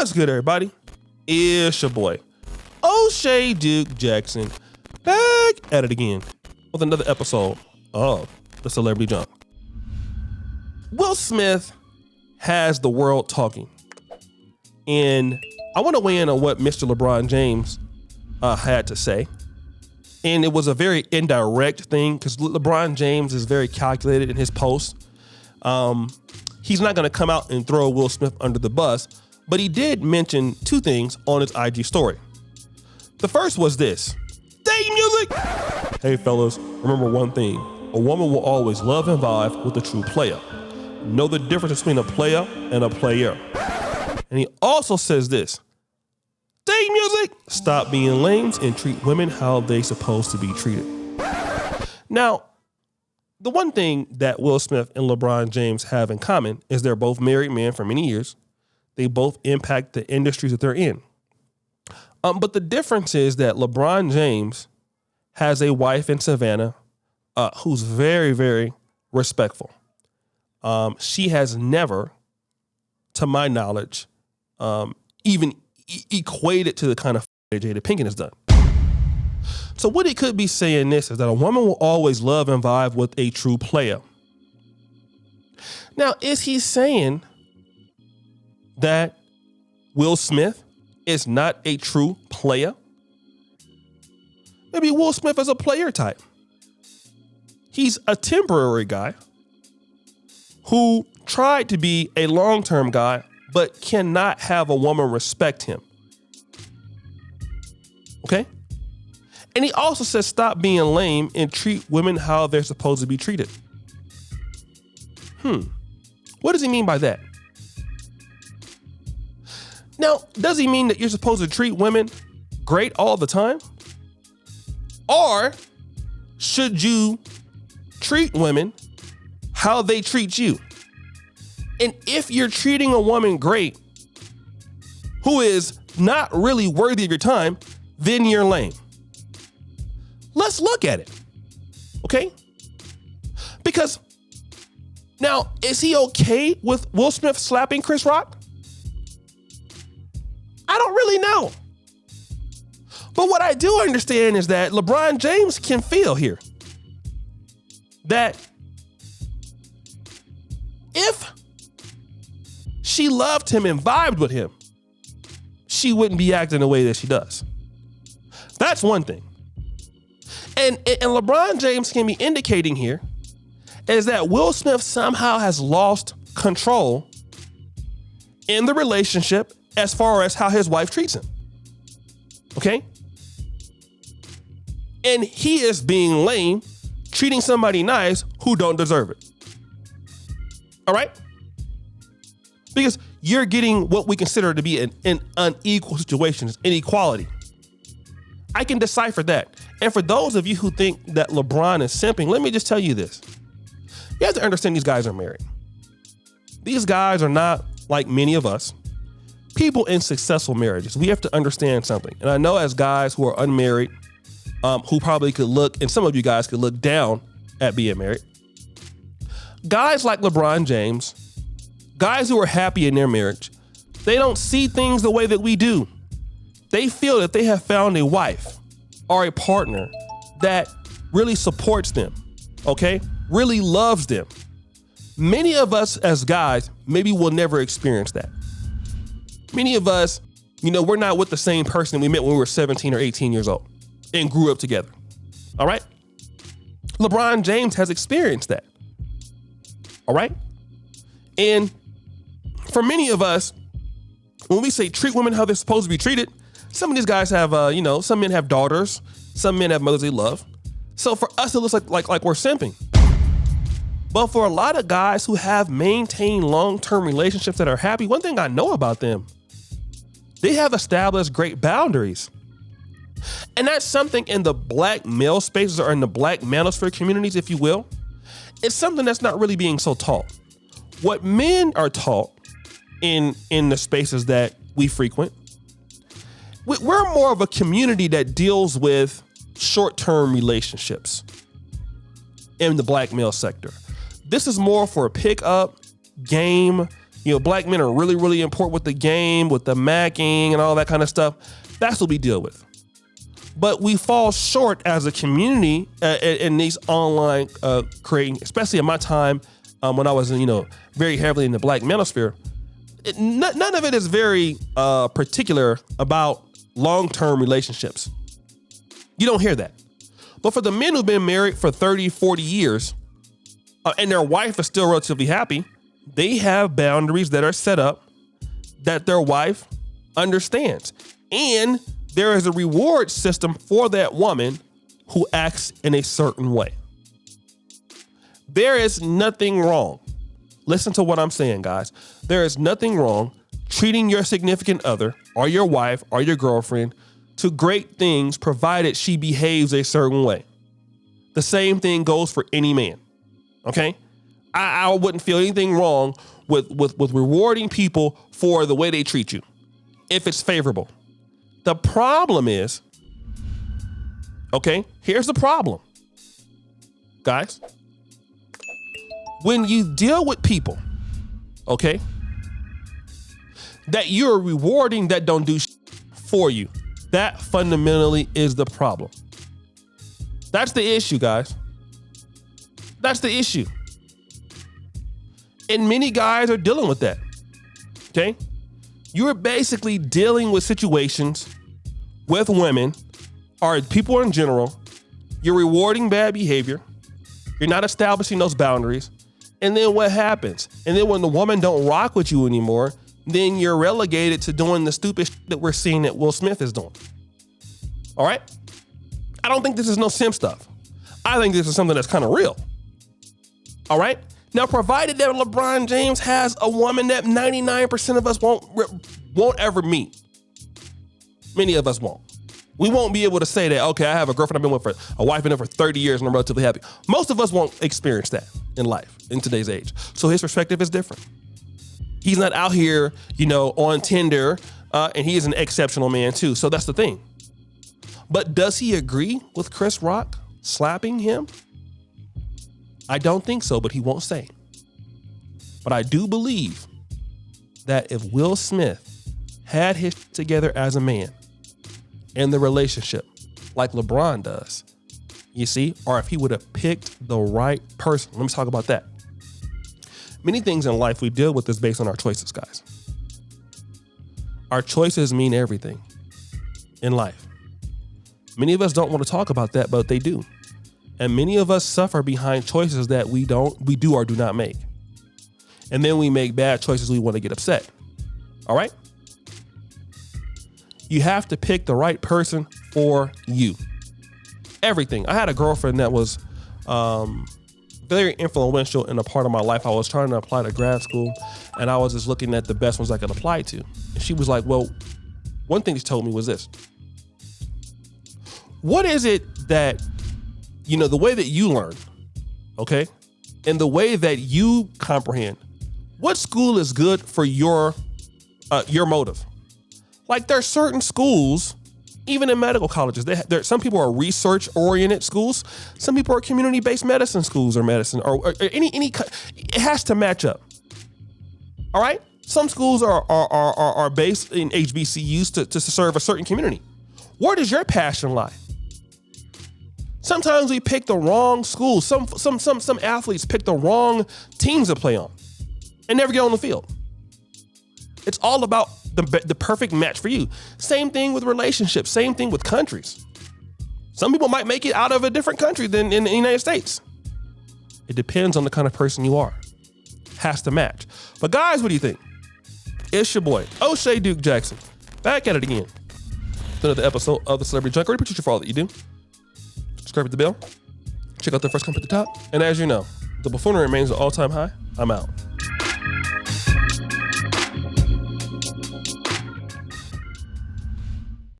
What's good, everybody? It's your boy, O'Shea Duke Jackson, back at it again with another episode of The Celebrity Junk. Will Smith has the world talking, and I want to weigh in on what Mr. LeBron James had to say. And it was a very indirect thing because LeBron James is very calculated in his posts. He's not going to come out and throw Will Smith under the bus, but he did mention two things on his IG story. The first was this: "Theme music." Hey fellas, remember one thing: a woman will always love and vibe with a true player. Know the difference between a player and a player. And he also says this: "Theme music. Stop being lames and treat women how they supposed to be treated." Now, the one thing that Will Smith and LeBron James have in common is they're both married men for many years. They both impact the industries that they're in. But the difference is that LeBron James has a wife in Savannah who's very, very respectful. She has never, to my knowledge, even equated to the kind of that Jada Pinkett has done. So what he could be saying this is that a woman will always love and vibe with a true player. Now, is he saying that Will Smith is not a true player? Maybe Will Smith is a player type. He's a temporary guy who tried to be a long-term guy, but cannot have a woman respect him. Okay? And he also says stop being lame and treat women how they're supposed to be treated. What does he mean by that? Now, does he mean that you're supposed to treat women great all the time? Or should you treat women how they treat you? And if you're treating a woman great who is not really worthy of your time, then you're lame. Let's look at it, okay? Because now, is he okay with Will Smith slapping Chris Rock? I don't really know. But what I do understand is that LeBron James can feel here that if she loved him and vibed with him, she wouldn't be acting the way that she does. That's one thing. And LeBron James can be indicating here is that Will Smith somehow has lost control in the relationship as far as how his wife treats him. Okay? And he is being lame, treating somebody nice who don't deserve it. All right? Because you're getting what we consider to be an unequal situation, inequality. I can decipher that. And for those of you who think that LeBron is simping, let me just tell you this. You have to understand these guys are married. These guys are not like many of us, people in successful marriages. We have to understand something. And I know as guys who are unmarried, who probably could look, and some of you guys could look down at being married. Guys like LeBron James, guys who are happy in their marriage, they don't see things the way that we do. They feel that they have found a wife or a partner that really supports them, okay? Really loves them. Many of us as guys maybe will never experience that. Many of us, we're not with the same person we met when we were 17 or 18 years old and grew up together, all right? LeBron James has experienced that, all right? And for many of us, when we say treat women how they're supposed to be treated, some of these guys have, some men have daughters, some men have mothers they love. So for us, it looks like we're simping. But for a lot of guys who have maintained long-term relationships that are happy, one thing I know about them, they have established great boundaries. And that's something in the black male spaces or in the black manosphere communities, if you will. It's something that's not really being so taught. What men are taught in the spaces that we frequent, we're more of a community that deals with short-term relationships in the black male sector. This is more for pickup, game, black men are really, really important with the game, with the macking and all that kind of stuff. That's what we deal with. But we fall short as a community in these online creating, especially in my time when I was, very heavily in the black manosphere. None of it is very particular about long-term relationships. You don't hear that. But for the men who've been married for 30, 40 years, and their wife is still relatively happy, they have boundaries that are set up that their wife understands. And there is a reward system for that woman who acts in a certain way. There is nothing wrong. Listen to what I'm saying, guys. There is nothing wrong treating your significant other or your wife or your girlfriend to great things, provided she behaves a certain way. The same thing goes for any man. Okay? I wouldn't feel anything wrong with rewarding people for the way they treat you, if it's favorable. The problem is, okay, here's the problem. Guys, when you deal with people, okay, that you're rewarding that don't do for you, that fundamentally is the problem. That's the issue, guys. That's the issue. And many guys are dealing with that. Okay? You're basically dealing with situations with women or people in general. You're rewarding bad behavior. You're not establishing those boundaries. And then what happens? And then when the woman don't rock with you anymore, then you're relegated to doing the stupid shit that we're seeing that Will Smith is doing. All right? I don't think this is no simp stuff. I think this is something that's kind of real. All right? Now, provided that LeBron James has a woman that 99% of us won't ever meet. Many of us won't. We won't be able to say that, okay, I have a girlfriend I've been with for, a wife been with for 30 years and I'm relatively happy. Most of us won't experience that in life, in today's age. So his perspective is different. He's not out here, on Tinder, and he is an exceptional man too. So that's the thing. But does he agree with Chris Rock slapping him? I don't think so, but he won't say. But I do believe that if Will Smith had his together as a man in the relationship, like LeBron does, you see, or if he would have picked the right person. Let me talk about that. Many things in life we deal with is based on our choices, guys. Our choices mean everything in life. Many of us don't want to talk about that, but they do. And many of us suffer behind choices that we do or do not make. And then we make bad choices, we want to get upset. All right? You have to pick the right person for you. Everything. I had a girlfriend that was very influential in a part of my life. I was trying to apply to grad school, and I was just looking at the best ones I could apply to. And she was like, well, one thing she told me was this. What is it that, the way that you learn, okay, and the way that you comprehend, what school is good for your motive? Like, there are certain schools, even in medical colleges, some people are research-oriented schools. Some people are community-based medicine schools or medicine or any. It has to match up. All right. Some schools are based in HBCUs to serve a certain community. Where does your passion lie? Sometimes we pick the wrong schools. Some athletes pick the wrong teams to play on and never get on the field. It's all about the perfect match for you. Same thing with relationships. Same thing with countries. Some people might make it out of a different country than in the United States. It depends on the kind of person you are. Has to match. But guys, what do you think? It's your boy, O'Shea Duke Jackson. Back at it again. Another episode of the Celebrity Junkie. Appreciate you for all that you do. Subscribe to the bell. Check out the first comment at the top. And as you know, the buffoonery remains an all-time high. I'm out.